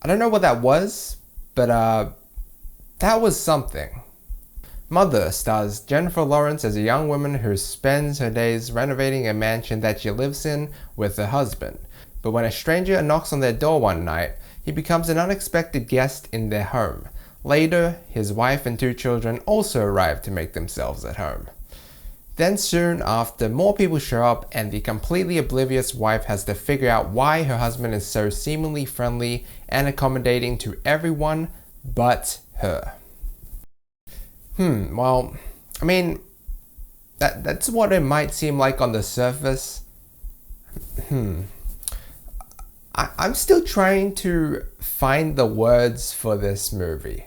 I don't know what that was, but that was something. Mother stars Jennifer Lawrence as a young woman who spends her days renovating a mansion that she lives in with her husband. But when a stranger knocks on their door one night, he becomes an unexpected guest in their home. Later, his wife and two children also arrive to make themselves at home. Then soon after, more people show up and the completely oblivious wife has to figure out why her husband is so seemingly friendly and accommodating to everyone but her. Well, I mean, that's what it might seem like on the surface. I'm still trying to find the words for this movie.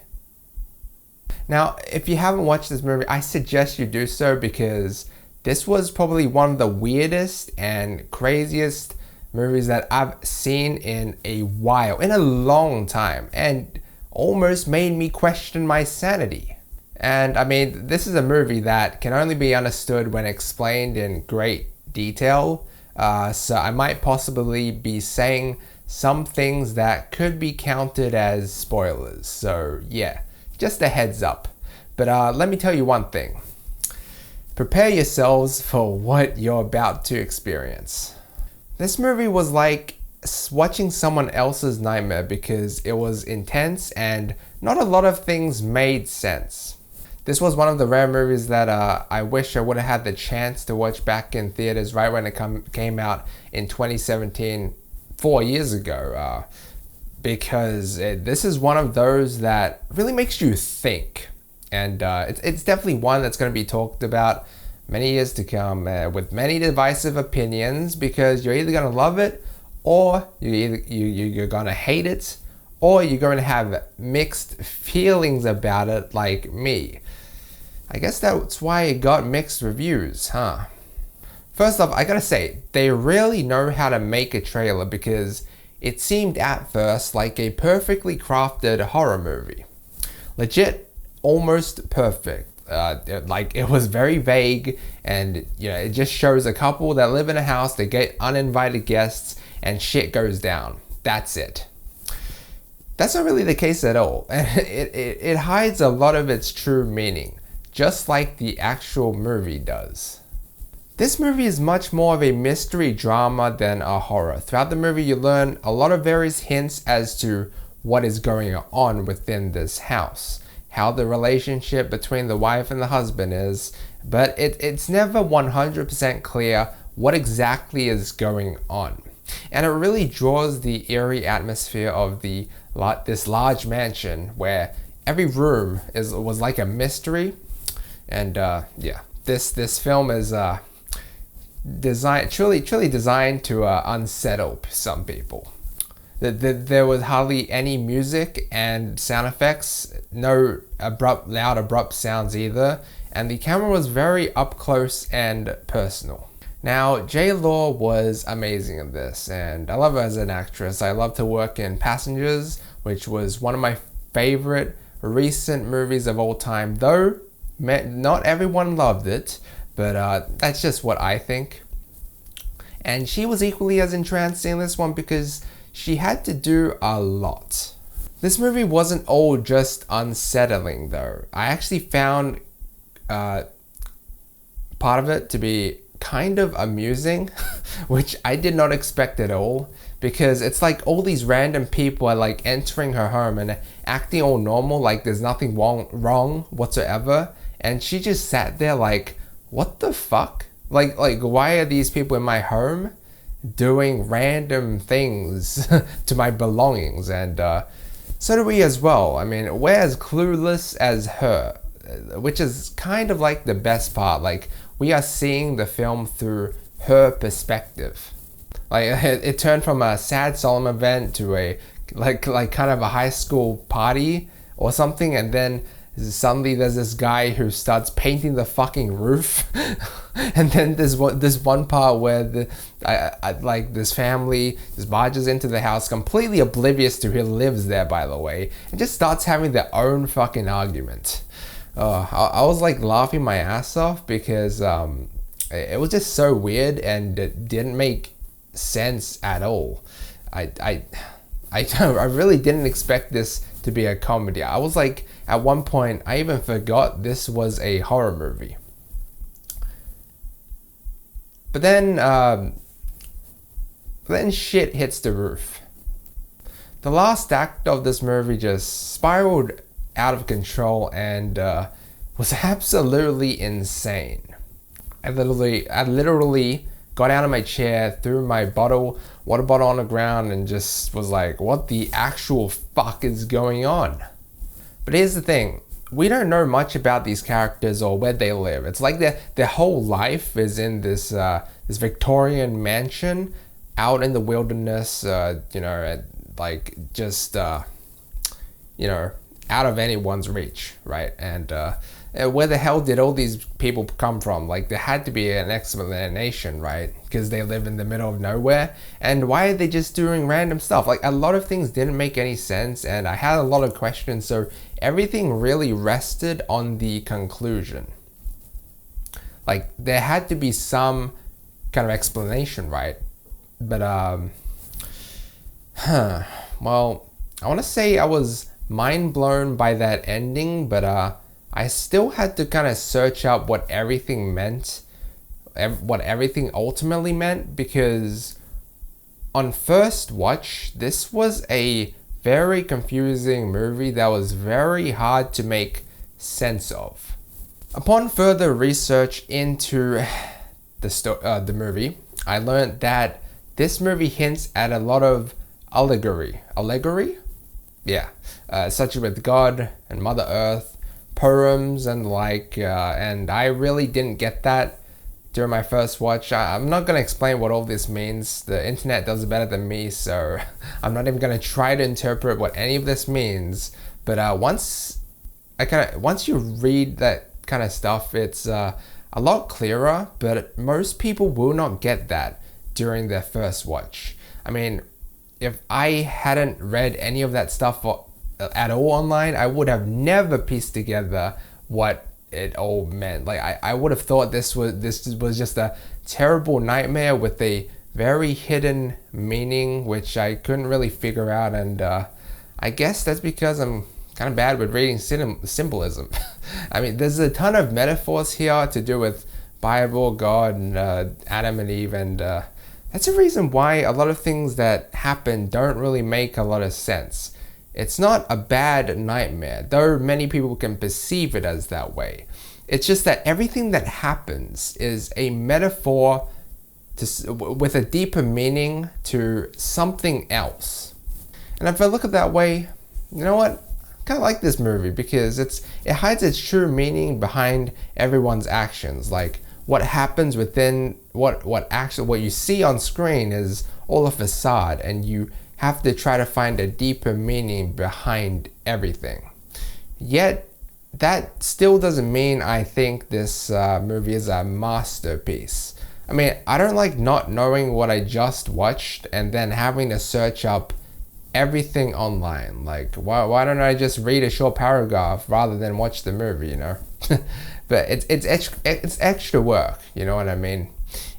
Now, if you haven't watched this movie, I suggest you do so because this was probably one of the weirdest and craziest movies that I've seen in a while, in a long time, and almost made me question my sanity. And I mean, this is a movie that can only be understood when explained in great detail, so I might possibly be saying some things that could be counted as spoilers. So yeah, just a heads up. But let me tell you one thing. Prepare yourselves for what you're about to experience. This movie was like watching someone else's nightmare because it was intense and not a lot of things made sense. This was one of the rare movies that I wish I would have had the chance to watch back in theaters right when it came out in 2017, 4 years ago, because this is one of those that really makes you think. And it's definitely one that's going to be talked about many years to come with many divisive opinions because you're either going to love it or you're going to hate it or you're going to have mixed feelings about it like me. I guess that's why it got mixed reviews, huh? First off, I gotta say, they really know how to make a trailer because it seemed at first like a perfectly crafted horror movie. Legit, almost perfect. Like it was very vague and it just shows a couple that live in a house, they get uninvited guests and shit goes down. That's it. That's not really the case at all. It hides a lot of its true meaning, just like the actual movie does. This movie is much more of a mystery drama than a horror. Throughout the movie you learn a lot of various hints as to what is going on within this house, how the relationship between the wife and the husband is, but it's never 100% clear what exactly is going on. And it really draws the eerie atmosphere of this large mansion where every room was like a mystery. And yeah, this film is truly designed to unsettle some people. There was hardly any music and sound effects, no loud abrupt sounds either, and the camera was very up close and personal. Now, J. Law was amazing in this, and I love her as an actress. I love to work in Passengers, which was one of my favorite recent movies of all time, though not everyone loved it, but that's just what I think. And she was equally as entrancing in this one because she had to do a lot. This movie wasn't all just unsettling though. I actually found part of it to be kind of amusing, which I did not expect at all, because it's like all these random people are like entering her home and acting all normal, like there's nothing wrong whatsoever. And she just sat there like, what the fuck? Like why are these people in my home doing random things to my belongings? And so do we as well. I mean, we're as clueless as her, which is kind of like the best part. Like, we are seeing the film through her perspective. Like, it turned from a sad solemn event to a like kind of a high school party or something, and then suddenly there's this guy who starts painting the fucking roof. And then there's this one part where this family just barges into the house completely oblivious to who lives there, by the way, and just starts having their own fucking argument. I was like laughing my ass off because it was just so weird and it didn't make sense at all. I I really didn't expect this to be a comedy. I was like, at one point, I even forgot this was a horror movie. But then shit hits the roof. The last act of this movie just spiraled out of control and was absolutely insane. I literally got out of my chair, threw my water bottle on the ground, and just was like, what the actual fuck is going on? But here's the thing, we don't know much about these characters or where they live. It's like their whole life is in this Victorian mansion out in the wilderness, like just, out of anyone's reach, right? And where the hell did all these people come from? Like, there had to be an explanation, right? Because they live in the middle of nowhere. And why are they just doing random stuff? Like, a lot of things didn't make any sense, and I had a lot of questions, so everything really rested on the conclusion. Like, there had to be some kind of explanation, right? But, well, I want to say I was mind blown by that ending, but I still had to kind of search up what everything meant, what everything ultimately meant, because on first watch, this was a very confusing movie that was very hard to make sense of. Upon further research into the movie, I learned that this movie hints at a lot of allegory, yeah, such as with God and Mother Earth, poems and and I really didn't get that during my first watch. I'm not going to explain what all this means. The internet does it better than me, so I'm not even going to try to interpret what any of this means. But once you read that kind of stuff, it's a lot clearer, but most people will not get that during their first watch. I mean, if I hadn't read any of that stuff at all online, I would have never pieced together what it all meant. Like, I would have thought this was just a terrible nightmare with a very hidden meaning, which I couldn't really figure out, and I guess that's because I'm kind of bad with reading symbolism. I mean, there's a ton of metaphors here to do with Bible, God, and Adam and Eve, and that's a reason why a lot of things that happen don't really make a lot of sense. It's not a bad nightmare, though many people can perceive it as that way. It's just that everything that happens is a metaphor with a deeper meaning to something else. And if I look at it that way, you know what? I kind of like this movie because it hides its true meaning behind everyone's actions. Like, what happens within what you see on screen is all a facade, and you have to try to find a deeper meaning behind everything. Yet, that still doesn't mean I think this movie is a masterpiece. I mean, I don't like not knowing what I just watched and then having to search up everything online. Like, why don't I just read a short paragraph rather than watch the movie, you know? But it's extra work, you know what I mean?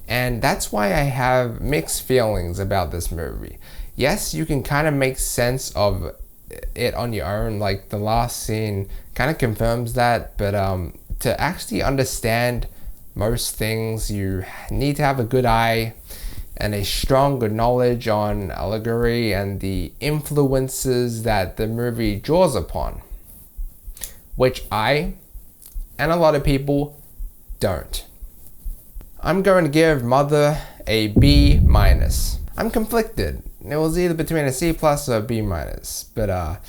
And that's why I have mixed feelings about this movie. Yes, you can kind of make sense of it on your own, like the last scene kind of confirms that, but to actually understand most things, you need to have a good eye and a strong knowledge on allegory and the influences that the movie draws upon, which I and a lot of people don't. I'm going to give Mother a B-. I'm conflicted. It was either between a C+ or a B-. But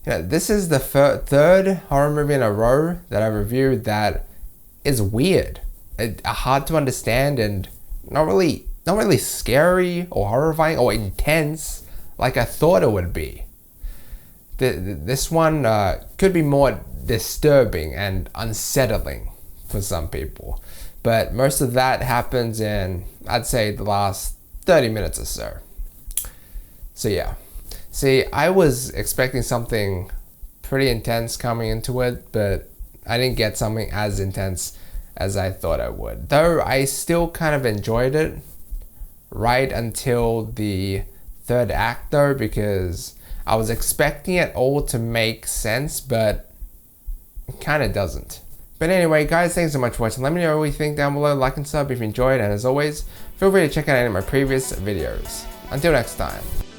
this is the third horror movie in a row that I reviewed that is weird, hard to understand, and not really scary or horrifying or intense like I thought it would be. This one could be more disturbing and unsettling for some people, but most of that happens in, I'd say, the last 30 minutes or so. So yeah, see, I was expecting something pretty intense coming into it, but I didn't get something as intense as I thought I would, though I still kind of enjoyed it right until the third act though, because I was expecting it all to make sense, but it kind of doesn't. But anyway, guys, thanks so much for watching. Let me know what you think down below. Like and sub if you enjoyed, and as always, feel free to check out any of my previous videos. Until next time.